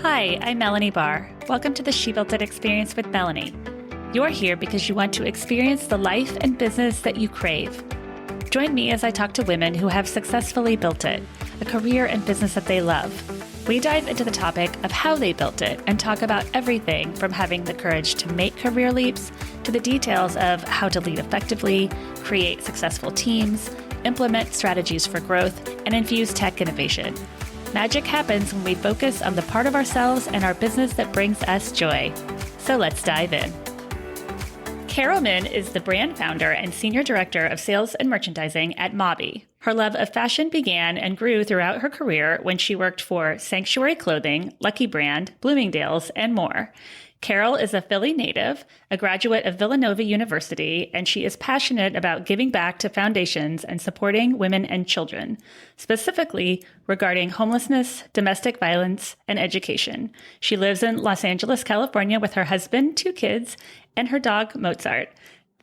Hi, I'm Melanie Barr. Welcome to the She Built It Experience with Melanie. You're here because you want to experience the life and business that you crave. Join me as I talk to women who have successfully built it, a career and business that they love. We dive into the topic of how they built it and talk about everything from having the courage to make career leaps to the details of how to lead effectively, create successful teams, implement strategies for growth, and infuse tech innovation. Magic happens when we focus on the part of ourselves and our business that brings us joy. So let's dive in. Carol Min is the brand founder and senior director of sales and merchandising at Mobby. Her love of fashion began and grew throughout her career when she worked for Sanctuary Clothing, Lucky Brand, Bloomingdale's, and more. Carol is a Philly native, a graduate of Villanova University, and she is passionate about giving back to foundations and supporting women and children, specifically regarding homelessness, domestic violence, and education. She lives in Los Angeles, California with her husband, 2 kids, and her dog, Mozart.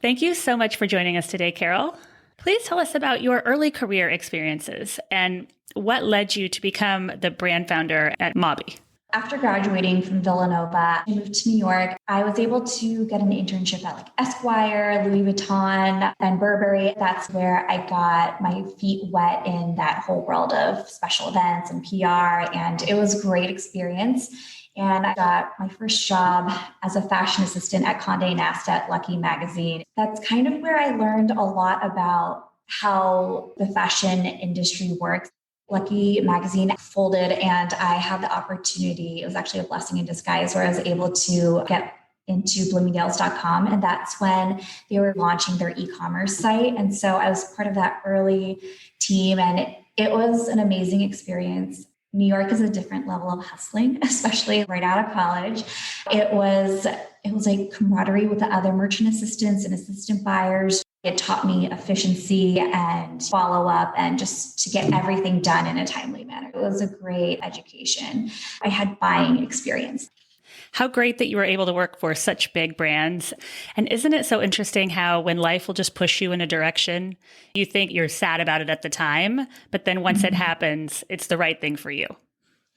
Thank you so much for joining us today, Carol. Please tell us about your early career experiences and what led you to become the brand founder at Mobby. After graduating from Villanova, I moved to New York. I was able to get an internship at Esquire, Louis Vuitton, and Burberry. That's where I got my feet wet in that whole world of special events and PR. And it was a great experience. And I got my first job as a fashion assistant at Condé Nast at Lucky magazine. That's kind of where I learned a lot about how the fashion industry works. Lucky magazine folded and I had the opportunity, it was actually a blessing in disguise, where I was able to get into bloomingdales.com. And that's when they were launching their e-commerce site. And so I was part of that early team and it was an amazing experience. New York is a different level of hustling, especially right out of college. It was like camaraderie with the other merchant assistants and assistant buyers. It taught me efficiency and follow up and just to get everything done in a timely manner. It was a great education. I had buying experience. How great that you were able to work for such big brands. And isn't it so interesting how when life will just push you in a direction, you think you're sad about it at the time, but then once it happens, it's the right thing for you.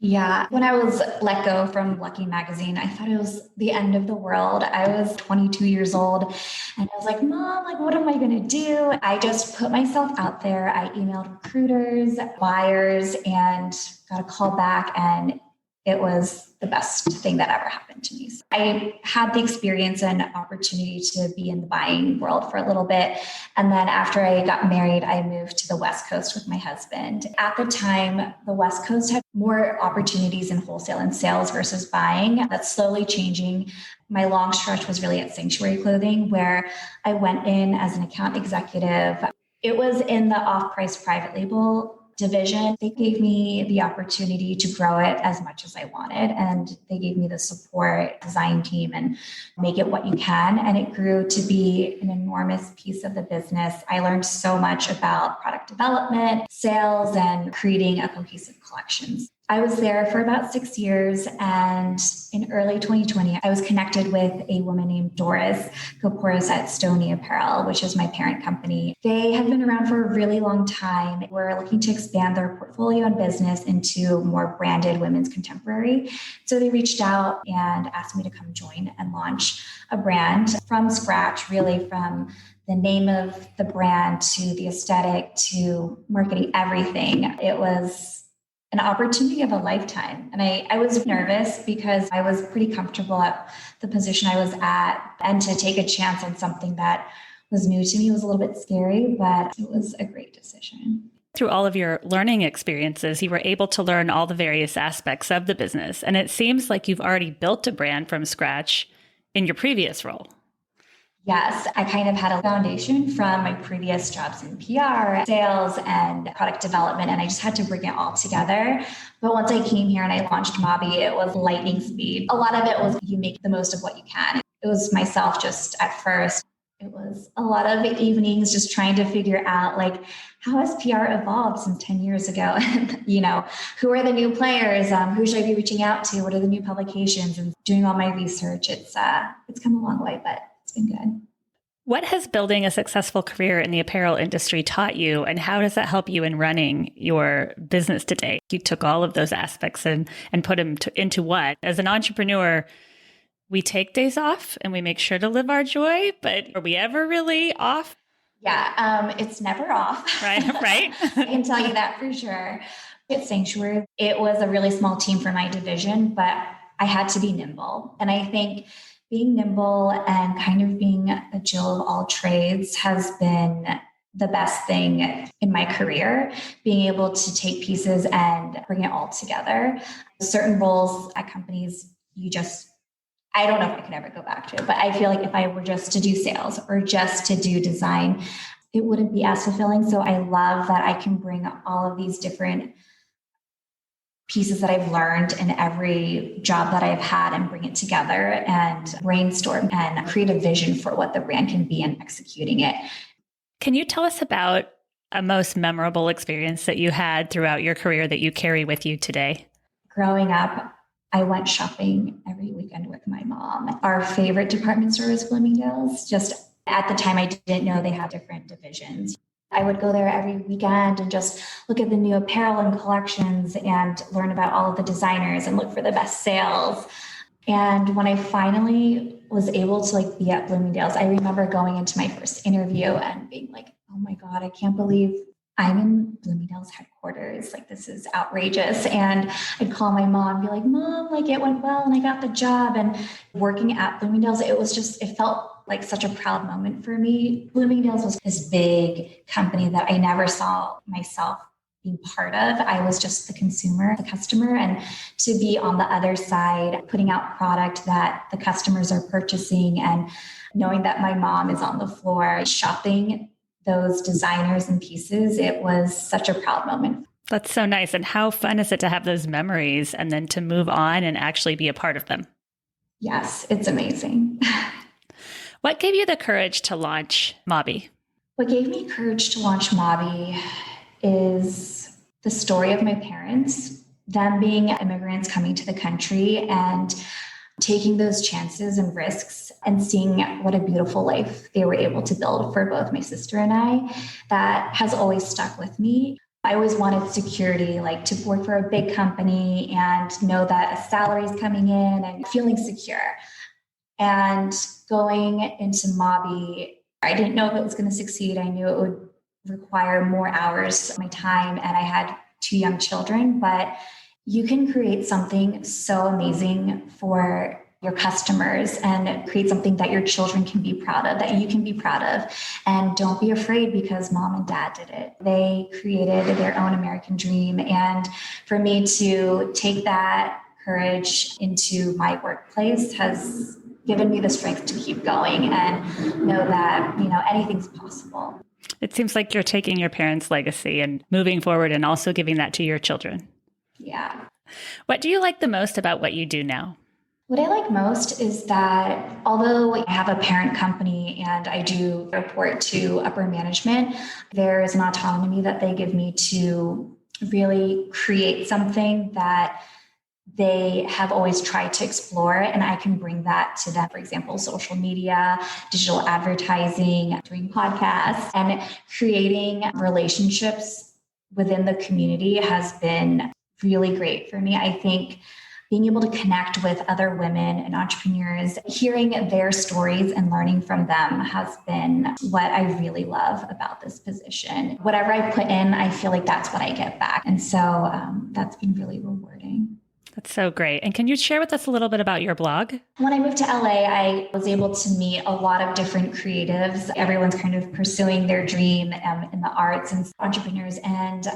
Yeah. When I was let go from Lucky magazine, I thought it was the end of the world. I was 22 years old and I was like, Mom, what am I going to do? I just put myself out there. I emailed recruiters, buyers, and got a call back. And it was the best thing that ever happened to me. So I had the experience and opportunity to be in the buying world for a little bit. And then after I got married, I moved to the West Coast with my husband. At the time, the West Coast had more opportunities in wholesale and sales versus buying. That's slowly changing. My long stretch was really at Sanctuary Clothing, where I went in as an account executive. It was in the off-price private label division. They gave me the opportunity to grow it as much as I wanted. And they gave me the support design team and make it what you can. And it grew to be an enormous piece of the business. I learned so much about product development, sales, and creating a cohesive collections. I was there for about 6 years, and in early 2020, I was connected with a woman named Doris Kaporis at Stoney Apparel, which is my parent company. They have been around for a really long time. We're looking to expand their portfolio and business into more branded women's contemporary. So they reached out and asked me to come join and launch a brand from scratch, really from the name of the brand to the aesthetic to marketing, everything. It was an opportunity of a lifetime. And I was nervous because I was pretty comfortable at the position I was at. And to take a chance on something that was new to me was a little bit scary, but it was a great decision. Through all of your learning experiences, you were able to learn all the various aspects of the business. And it seems like you've already built a brand from scratch in your previous role. Yes, I kind of had a foundation from my previous jobs in PR, sales, and product development, and I just had to bring it all together. But once I came here and I launched Mobby, it was lightning speed. A lot of it was you make the most of what you can. It was myself just at first. It was a lot of evenings just trying to figure out how has PR evolved since 10 years ago? Who are the new players? Who should I be reaching out to? What are the new publications? And doing all my research. It's come a long way, but it's been good. What has building a successful career in the apparel industry taught you, and how does that help you in running your business today? You took all of those aspects and put them into what? As an entrepreneur, we take days off and we make sure to live our joy, but are we ever really off? Yeah, it's never off. Right. I can tell you that for sure. At Sanctuary, it was a really small team for my division, but I had to be nimble. And I think being nimble and kind of being a Jill of all trades has been the best thing in my career, being able to take pieces and bring it all together. Certain roles at companies, I don't know if I could ever go back to it, but I feel like if I were just to do sales or just to do design, it wouldn't be as fulfilling. So I love that I can bring all of these different pieces that I've learned in every job that I've had and bring it together and brainstorm and create a vision for what the brand can be and executing it. Can you tell us about a most memorable experience that you had throughout your career that you carry with you today? Growing up, I went shopping every weekend with my mom. Our favorite department store was Bloomingdale's. Just at the time, I didn't know they had different divisions. I would go there every weekend and just look at the new apparel and collections and learn about all of the designers and look for the best sales. And when I finally was able to be at Bloomingdale's, I remember going into my first interview and being like, oh my God, I can't believe I'm in Bloomingdale's headquarters. This is outrageous. And I'd call my mom and be like, Mom, it went well and I got the job. And working at Bloomingdale's, it felt like such a proud moment for me. Bloomingdale's was this big company that I never saw myself being part of. I was just the consumer, the customer, and to be on the other side, putting out product that the customers are purchasing and knowing that my mom is on the floor shopping those designers and pieces, it was such a proud moment. That's so nice. And how fun is it to have those memories and then to move on and actually be a part of them? Yes, it's amazing. What gave you the courage to launch Mobby? What gave me courage to launch Mobby is the story of my parents, them being immigrants coming to the country and taking those chances and risks and seeing what a beautiful life they were able to build for both my sister and I. That has always stuck with me. I always wanted security, to work for a big company and know that a salary is coming in and feeling secure. And going into Mobby, I didn't know if it was going to succeed. I knew it would require more hours of my time, and I had 2 young children, but you can create something so amazing for your customers and create something that your children can be proud of, that you can be proud of. And don't be afraid because mom and dad did it. They created their own American dream. And for me to take that courage into my workplace has given me the strength to keep going and know that, anything's possible. It seems like you're taking your parents' legacy and moving forward and also giving that to your children. Yeah. What do you like the most about what you do now? What I like most is that although I have a parent company and I do report to upper management, there is an autonomy that they give me to really create something that they have always tried to explore, and I can bring that to them. For example, social media, digital advertising, doing podcasts, and creating relationships within the community has been really great for me. I think being able to connect with other women and entrepreneurs, hearing their stories and learning from them has been what I really love about this position. Whatever I put in, I feel like that's what I get back. And so that's been really rewarding. That's so great. And can you share with us a little bit about your blog? When I moved to LA, I was able to meet a lot of different creatives. Everyone's kind of pursuing their dream in the arts and entrepreneurs. And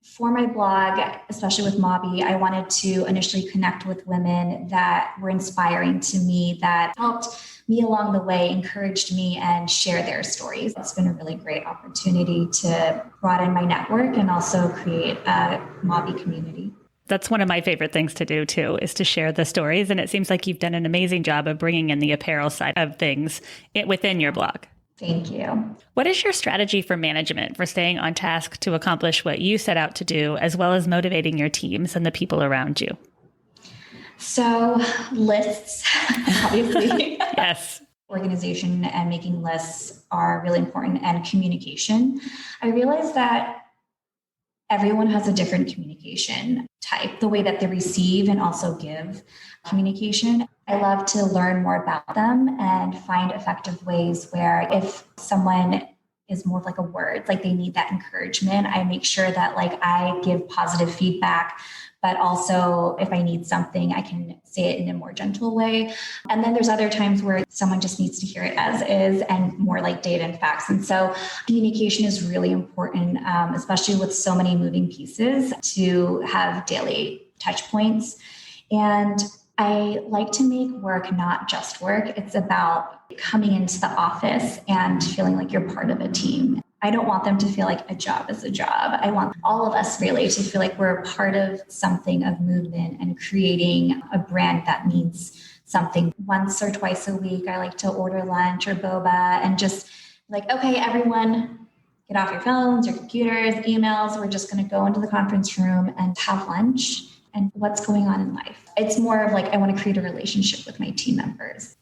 for my blog, especially with Mobby, I wanted to initially connect with women that were inspiring to me, that helped me along the way, encouraged me, and share their stories. It's been a really great opportunity to broaden my network and also create a Mobby community. That's one of my favorite things to do, too, is to share the stories. And it seems like you've done an amazing job of bringing in the apparel side of things within your blog. Thank you. What is your strategy for management for staying on task to accomplish what you set out to do, as well as motivating your teams and the people around you? So lists, obviously. Yes. organization and making lists are really important, and communication. I realized that everyone has a different communication type, the way that they receive and also give communication. I love to learn more about them and find effective ways where if someone is more of like a word, like they need that encouragement, I make sure that like I give positive feedback, but also if I need something, I can say it in a more gentle way. And then there's other times where someone just needs to hear it as is and more like data and facts. And so communication is really important, especially with so many moving pieces, to have daily touch points. And I like to make work not just work. It's about coming into the office and feeling like you're part of a team. I don't want them to feel like a job is a job. I want all of us really to feel like we're part of something, of movement, and creating a brand that means something. Once or twice a week, I like to order lunch or boba and just like, okay, everyone, get off your phones, your computers, emails. We're just going to go into the conference room and have lunch. And what's going on in life. It's more of like, I want to create a relationship with my team members.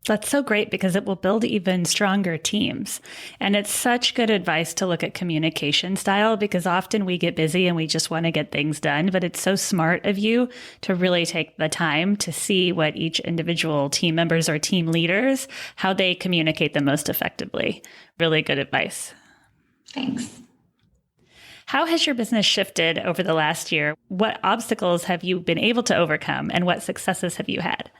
That's so great because it will build even stronger teams. And it's such good advice to look at communication style, because often we get busy and we just want to get things done. But it's so smart of you to really take the time to see what each individual team members or team leaders, how they communicate the most effectively. Really good advice. Thanks. How has your business shifted over the last year? What obstacles have you been able to overcome, and what successes have you had?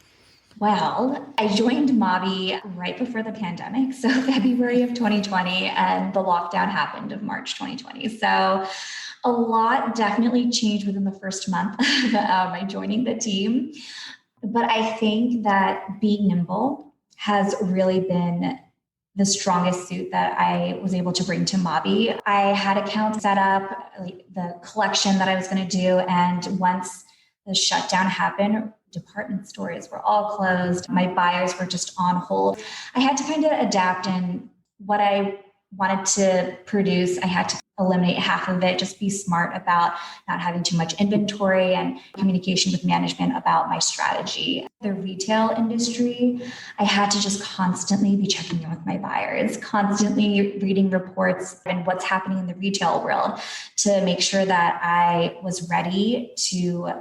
Well, I joined Mobby right before the pandemic, so February of 2020, and the lockdown happened of March 2020. So a lot definitely changed within the first month of my joining the team. But I think that being nimble has really been the strongest suit that I was able to bring to Mobby. I had accounts set up, like the collection that I was going to do. And once the shutdown happened, department stores were all closed. My buyers were just on hold. I had to kind of adapt, and what I wanted to produce, I had to eliminate half of it, just be smart about not having too much inventory, and communication with management about my strategy. The retail industry, I had to just constantly be checking in with my buyers, constantly reading reports and what's happening in the retail world to make sure that I was ready to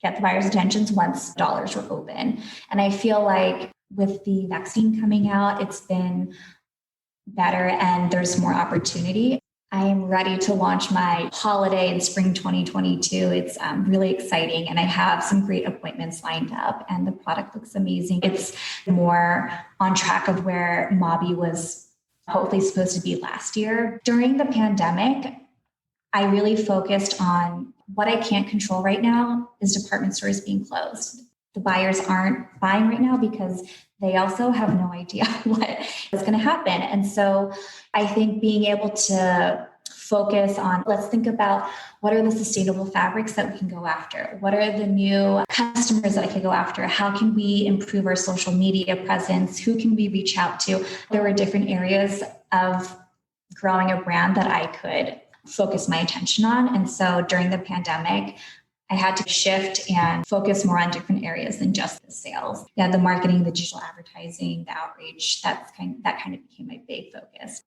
get the buyers' attentions once dollars were open. And I feel like with the vaccine coming out, it's been better and there's more opportunity. I am ready to launch my holiday in spring 2022. It's really exciting, and I have some great appointments lined up, and the product looks amazing. It's more on track of where Mobby was hopefully supposed to be last year. During the pandemic, I really focused on what I can't control right now is department stores being closed. The buyers aren't buying right now because they also have no idea what is going to happen. And so I think being able to focus on, let's think about what are the sustainable fabrics that we can go after? What are the new customers that I could go after? How can we improve our social media presence? Who can we reach out to? There were different areas of growing a brand that I could focus my attention on. And so during the pandemic, I had to shift and focus more on different areas than just the sales. Yeah, the marketing, the digital advertising, the outreach, that kind of became my big focus.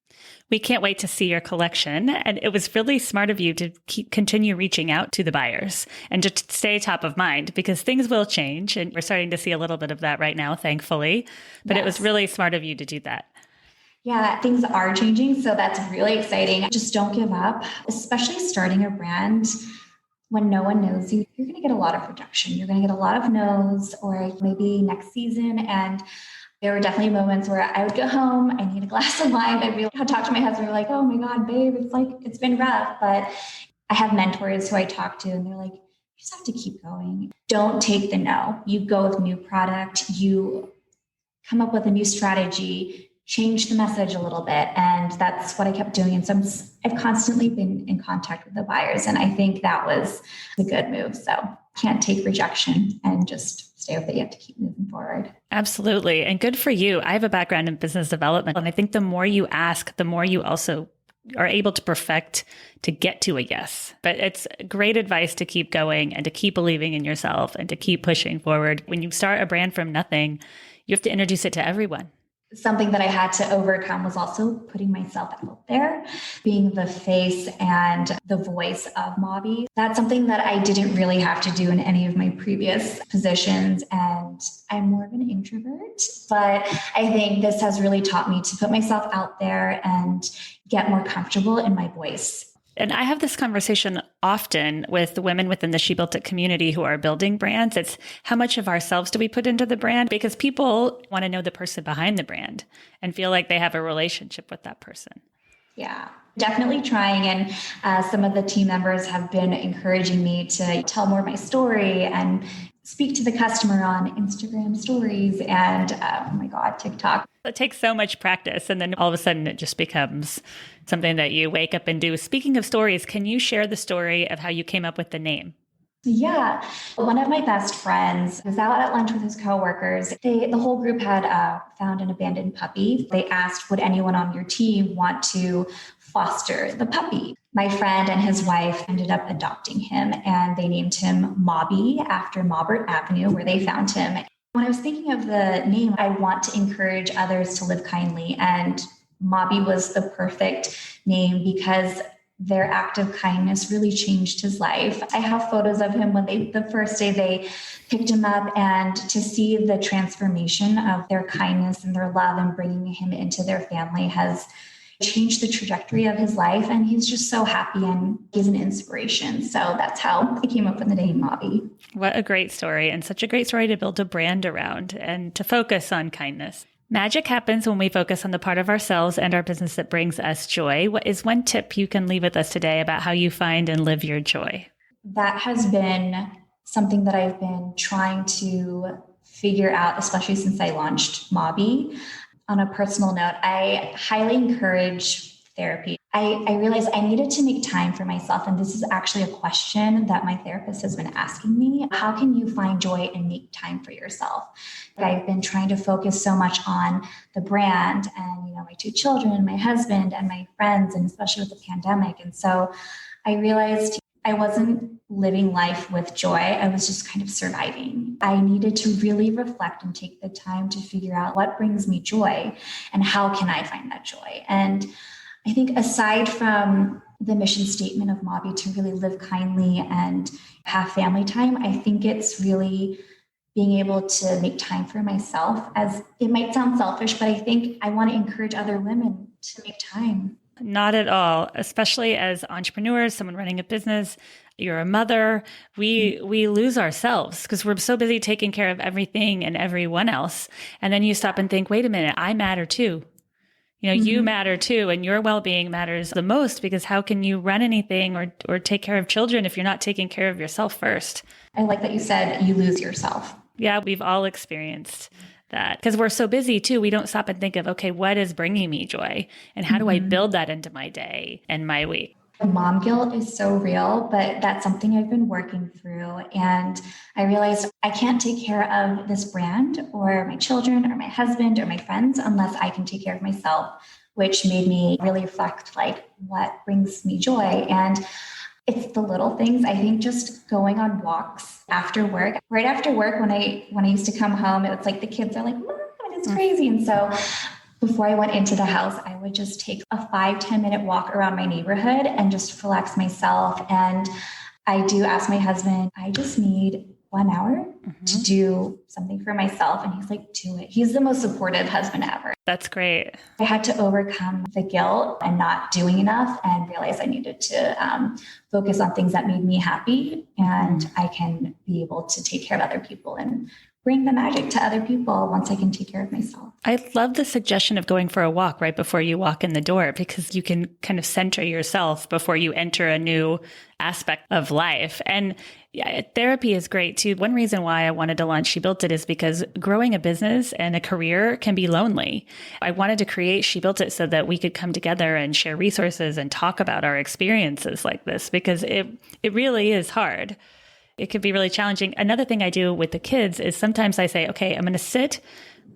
We can't wait to see your collection. And it was really smart of you to continue reaching out to the buyers and just stay top of mind, because things will change. And we're starting to see a little bit of that right now, thankfully. But Yes. It was really smart of you to do that. Yeah, things are changing. So that's really exciting. Just don't give up, especially starting a brand. When no one knows you, you're going to get a lot of rejection. You're going to get a lot of no's, or maybe next season. And there were definitely moments where I would go home, I need a glass of wine. I'd talk to my husband, like, oh my God, babe, it's been rough. But I have mentors who I talk to, and they're like, you just have to keep going. Don't take the no. You go with new product. You come up with a new strategy, change the message a little bit. And that's what I kept doing. And so I've constantly been in contact with the buyers. And I think that was a good move. So can't take rejection and just stay with it. You have to keep moving forward. Absolutely. And good for you. I have a background in business development. And I think the more you ask, the more you also are able to perfect to get to a yes. But it's great advice to keep going and to keep believing in yourself and to keep pushing forward. When you start a brand from nothing, you have to introduce it to everyone. Something that I had to overcome was also putting myself out there, being the face and the voice of Mobby. That's something that I didn't really have to do in any of my previous positions. And I'm more of an introvert, but I think this has really taught me to put myself out there and get more comfortable in my voice. And I have this conversation often with the women within the She Built It community who are building brands. It's how much of ourselves do we put into the brand? Because people want to know the person behind the brand and feel like they have a relationship with that person. Yeah, definitely trying. And some of the team members have been encouraging me to tell more of my story and speak to the customer on Instagram stories and, oh my God, TikTok. It takes so much practice. And then all of a sudden it just becomes something that you wake up and do. Speaking of stories, can you share the story of how you came up with the name? Yeah. One of my best friends was out at lunch with his coworkers. The whole group had found an abandoned puppy. They asked, would anyone on your team want to foster the puppy? My friend and his wife ended up adopting him, and they named him Mobby after Maubert Avenue, where they found him. When I was thinking of the name, I want to encourage others to live kindly. And Mobby was the perfect name because their act of kindness really changed his life. I have photos of him when the first day they picked him up, and to see the transformation of their kindness and their love and bringing him into their family has changed the trajectory of his life. And he's just so happy and he's an inspiration. So that's how I came up with the name Mobby. What a great story, and such a great story to build a brand around and to focus on kindness. Magic happens when we focus on the part of ourselves and our business that brings us joy. What is one tip you can leave with us today about how you find and live your joy? That has been something that I've been trying to figure out, especially since I launched Mobby. On a personal note, I highly encourage therapy. I realized I needed to make time for myself. And this is actually a question that my therapist has been asking me. How can you find joy and make time for yourself? I've been trying to focus so much on the brand and, my 2 children and my husband and my friends, and especially with the pandemic. And so I realized I wasn't living life with joy. I was just kind of surviving. I needed to really reflect and take the time to figure out what brings me joy and how can I find that joy. And I think aside from the mission statement of Mobby to really live kindly and have family time, I think it's really being able to make time for myself. As it might sound selfish, but I think I want to encourage other women to make time. Not at all, especially as entrepreneurs, someone running a business, you're a mother, we lose ourselves because we're so busy taking care of everything and everyone else. And then you stop and think, wait a minute, I matter too. You matter too, and your well-being matters the most, because how can you run anything or take care of children if you're not taking care of yourself first? I like that you said you lose yourself. Yeah, we've all experienced that because we're so busy too. We don't stop and think of, okay, what is bringing me joy and how do I build that into my day and my week? Mom guilt is so real, but that's something I've been working through. And I realized I can't take care of this brand or my children or my husband or my friends unless I can take care of myself, which made me really reflect what brings me joy. And it's the little things. I think just going on walks after work, right after work, when I used to come home, it's like the kids are like, Mom, it's crazy. And so before I went into the house, I would just take a 5-10 minute walk around my neighborhood and just relax myself. And I do ask my husband, I just need 1 hour to do something for myself. And he's like, do it. He's the most supportive husband ever. That's great. I had to overcome the guilt and not doing enough and realize I needed to focus on things that made me happy. And I can be able to take care of other people and bring the magic to other people once I can take care of myself. I love the suggestion of going for a walk right before you walk in the door, because you can kind of center yourself before you enter a new aspect of life. And yeah, therapy is great too. One reason why I wanted to launch She Built It is because growing a business and a career can be lonely. I wanted to create She Built It so that we could come together and share resources and talk about our experiences like this, because it really is hard. It can be really challenging. Another thing I do with the kids is sometimes I say, okay, I'm going to sit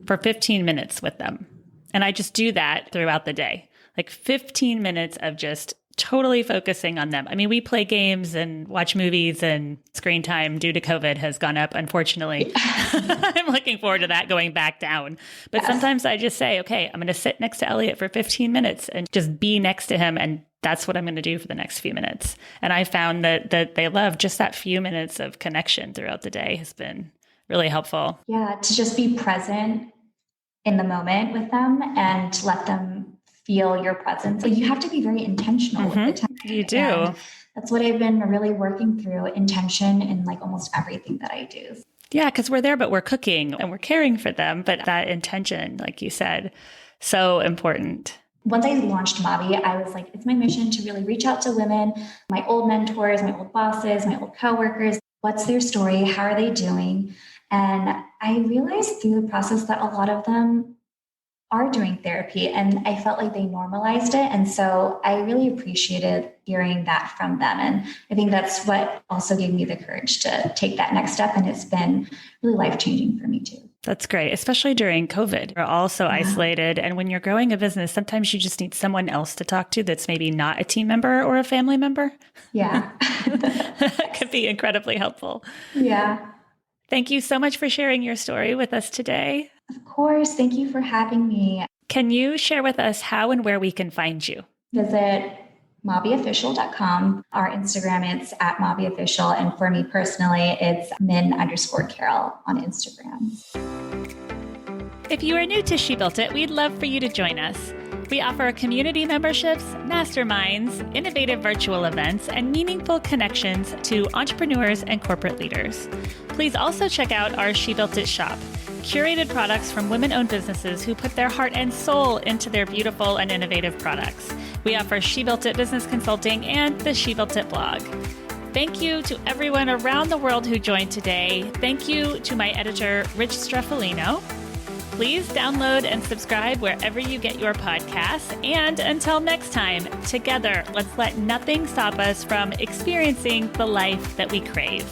for 15 minutes with them. And I just do that throughout the day, like 15 minutes of just totally focusing on them. I mean, we play games and watch movies, and screen time due to COVID has gone up, unfortunately. I'm looking forward to that going back down. But sometimes I just say, okay, I'm going to sit next to Elliot for 15 minutes and just be next to him. And that's what I'm going to do for the next few minutes. And I found that they love just that few minutes of connection throughout the day has been really helpful. Yeah, to just be present in the moment with them and let them feel your presence. But you have to be very intentional with the time. You do. And that's what I've been really working through, intention in like almost everything that I do. Yeah, because we're there, but we're cooking and we're caring for them. But that intention, like you said, so important. Once I launched Mavi, I was like, it's my mission to really reach out to women, my old mentors, my old bosses, my old coworkers. What's their story? How are they doing? And I realized through the process that a lot of them are doing therapy, and I felt like they normalized it. And so I really appreciated hearing that from them. And I think that's what also gave me the courage to take that next step. And it's been really life-changing for me too. That's great, especially during COVID. We're all so isolated. And when you're growing a business, sometimes you just need someone else to talk to that's maybe not a team member or a family member. Yeah. That could be incredibly helpful. Yeah. Thank you so much for sharing your story with us today. Of course. Thank you for having me. Can you share with us how and where we can find you? Visit MaviOfficial.com. Our Instagram, it's at MaviOfficial. And for me personally, it's min_Carol on Instagram. If you are new to She Built It, we'd love for you to join us. We offer community memberships, masterminds, innovative virtual events, and meaningful connections to entrepreneurs and corporate leaders. Please also check out our She Built It shop, curated products from women-owned businesses who put their heart and soul into their beautiful and innovative products. We offer She Built It business consulting and the She Built It blog. Thank you to everyone around the world who joined today. Thank you to my editor, Rich Streffolino. Please download and subscribe wherever you get your podcasts. And until next time, together, let's let nothing stop us from experiencing the life that we crave.